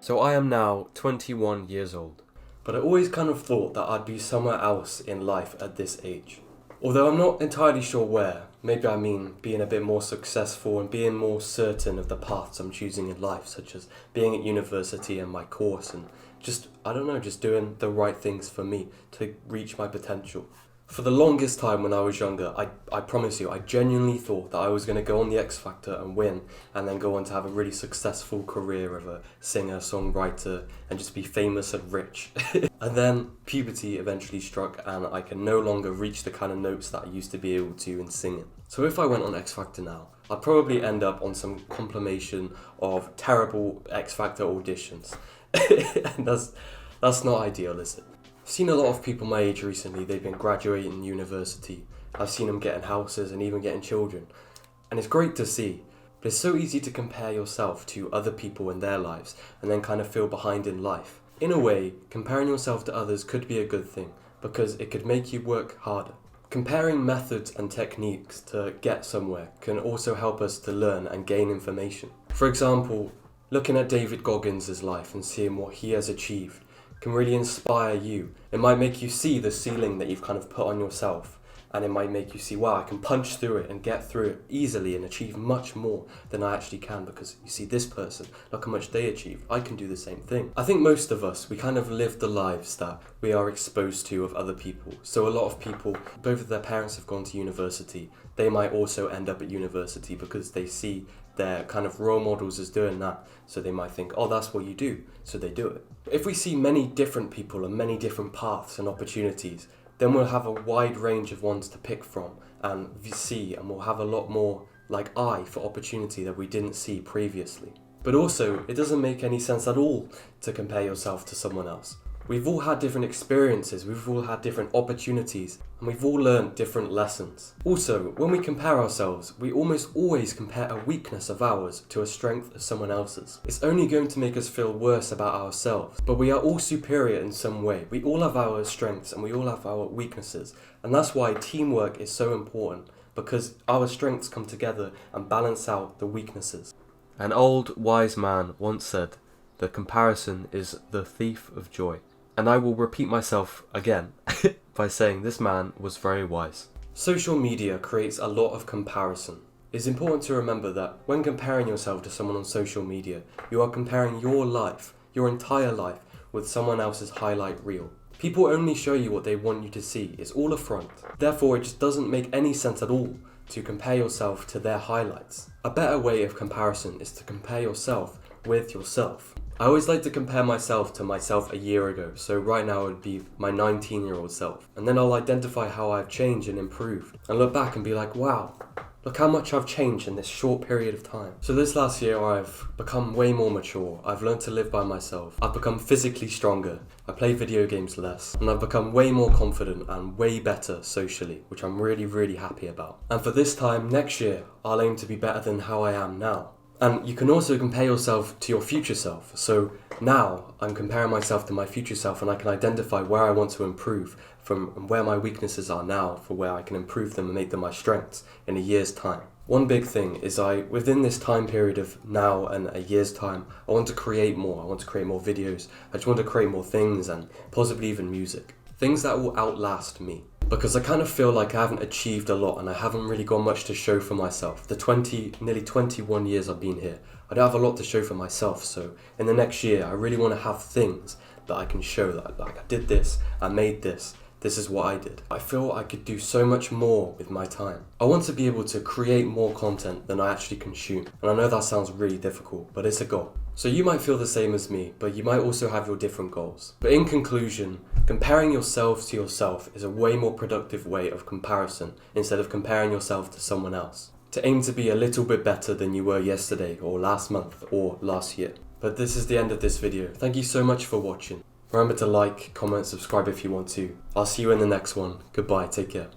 So I am now 21 years old, but I always kind of thought that I'd be somewhere else in life at this age. Although I'm not entirely sure where, maybe I mean being a bit more successful and being more certain of the paths I'm choosing in life, such as being at university and my course and just doing the right things for me to reach my potential. For the longest time when I was younger, I promise you, I genuinely thought that I was going to go on the X Factor and win, and then go on to have a really successful career of a singer, songwriter, and just be famous and rich. And then puberty eventually struck, and I can no longer reach the kind of notes that I used to be able to in singing. So if I went on X Factor now, I'd probably end up on some compilation of terrible X Factor auditions. And that's not ideal, is it? I've seen a lot of people my age recently, they've been graduating university. I've seen them getting houses and even getting children. And it's great to see, but it's so easy to compare yourself to other people in their lives and then kind of feel behind in life. In a way, comparing yourself to others could be a good thing because it could make you work harder. Comparing methods and techniques to get somewhere can also help us to learn and gain information. For example, looking at David Goggins' life and seeing what he has achieved can really inspire you. It might make you see the ceiling that you've kind of put on yourself, and it might make you see, wow, I can punch through it and get through it easily and achieve much more than I actually can, because you see this person, look how much they achieved, I can do the same thing. I think most of us, we kind of live the lives that we are exposed to of other people. So a lot of people, both of their parents have gone to university, they might also end up at university because they see their kind of role models as doing that, so they might think, oh, that's what you do, so they do it. If we see many different people and many different paths and opportunities, then we'll have a wide range of ones to pick from and see, and we'll have a lot more eye for opportunity that we didn't see previously. But also, it doesn't make any sense at all to compare yourself to someone else. We've all had different experiences, we've all had different opportunities, and we've all learned different lessons. Also, when we compare ourselves, we almost always compare a weakness of ours to a strength of someone else's. It's only going to make us feel worse about ourselves, but we are all superior in some way. We all have our strengths and we all have our weaknesses, and that's why teamwork is so important, because our strengths come together and balance out the weaknesses. An old wise man once said, "The comparison is the thief of joy." And I will repeat myself again by saying this man was very wise. Social media creates a lot of comparison. It's important to remember that when comparing yourself to someone on social media, you are comparing your life, your entire life, with someone else's highlight reel. People only show you what they want you to see. It's all a front. Therefore, it just doesn't make any sense at all to compare yourself to their highlights. A better way of comparison is to compare yourself with yourself. I always like to compare myself to myself a year ago, so right now it would be my 19-year-old self. And then I'll identify how I've changed and improved, and look back and be like, wow, look how much I've changed in this short period of time. So this last year I've become way more mature, I've learned to live by myself, I've become physically stronger, I play video games less, and I've become way more confident and way better socially, which I'm really happy about. And for this time next year, I'll aim to be better than how I am now. And you can also compare yourself to your future self. So now I'm comparing myself to my future self, and I can identify where I want to improve from where my weaknesses are now for where I can improve them and make them my strengths in a year's time. One big thing is within this time period of now and a year's time, I want to create more. I want to create more videos. I just want to create more things and possibly even music. Things that will outlast me. Because I kind of feel like I haven't achieved a lot and I haven't really got much to show for myself. Nearly 21 years I've been here, I don't have a lot to show for myself. So in the next year, I really want to have things that I can show that I did this, I made this, this is what I did. I feel I could do so much more with my time. I want to be able to create more content than I actually consume. And I know that sounds really difficult, but it's a goal. So you might feel the same as me, but you might also have your different goals. But in conclusion, comparing yourself to yourself is a way more productive way of comparison instead of comparing yourself to someone else. To aim to be a little bit better than you were yesterday or last month or last year. But this is the end of this video. Thank you so much for watching. Remember to like, comment, subscribe if you want to. I'll see you in the next one. Goodbye, take care.